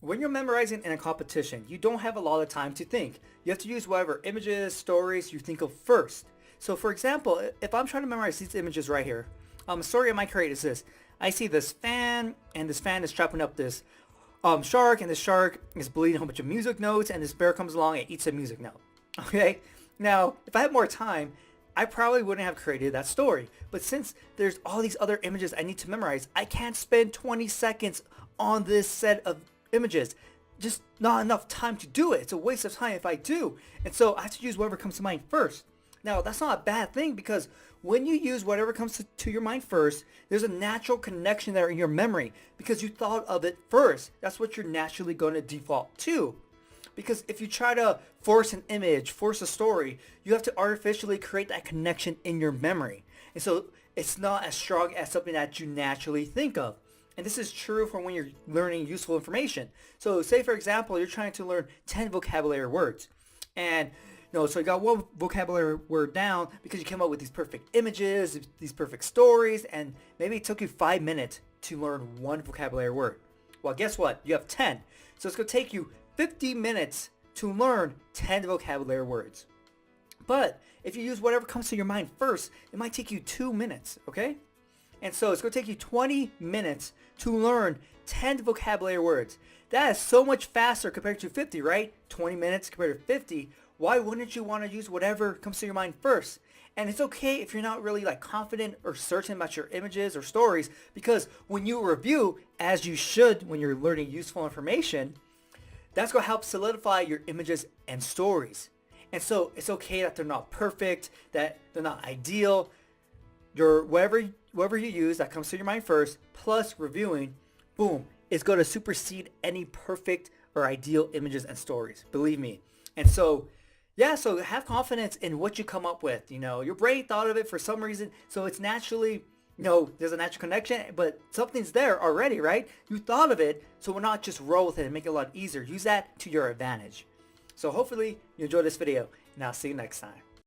When you're memorizing in a competition, you don't have a lot of time to think. You have to use whatever images, stories you think of first. So for example, if I'm trying to memorize these images right here, a story I might create is this. I see this fan, and this fan is trapping up this shark, and this shark is bleeding a whole bunch of music notes, and this bear comes along and eats a music note. Okay? Now, if I had more time, I probably wouldn't have created that story. But since there's all these other images I need to memorize, I can't spend 20 seconds on this set of images. Just not enough time to do it. It's a waste of time if I do. And so I have to use whatever comes to mind first. Now, that's not a bad thing because when you use whatever comes to your mind first, there's a natural connection there in your memory because you thought of it first. That's what you're naturally going to default to. Because if you try to force an image, force a story, you have to artificially create that connection in your memory. And so it's not as strong as something that you naturally think of. And this is true for when you're learning useful information. So say for example, you're trying to learn 10 vocabulary words. And so you got one vocabulary word down because you came up with these perfect images, these perfect stories, and maybe it took you 5 minutes to learn one vocabulary word. Well, guess what? You have 10. So it's going to take you 50 minutes to learn 10 vocabulary words. But if you use whatever comes to your mind first, it might take you 2 minutes, okay? And so it's going to take you 20 minutes to learn 10 vocabulary words. That is so much faster compared to 50, right? 20 minutes compared to 50. Why wouldn't you want to use whatever comes to your mind first? And it's okay if you're not really confident or certain about your images or stories, because when you review, as you should when you're learning useful information, that's going to help solidify your images and stories. And so it's okay that they're not perfect, that they're not ideal. Your whatever you use that comes to your mind first, plus reviewing, boom, is going to supersede any perfect or ideal images and stories. Believe me. And so, yeah, so have confidence in what you come up with. Your brain thought of it for some reason, so it's naturally, there's a natural connection, but something's there already, right? You thought of it, so we're not just roll with it and make it a lot easier. Use that to your advantage. So hopefully you enjoyed this video, and I'll see you next time.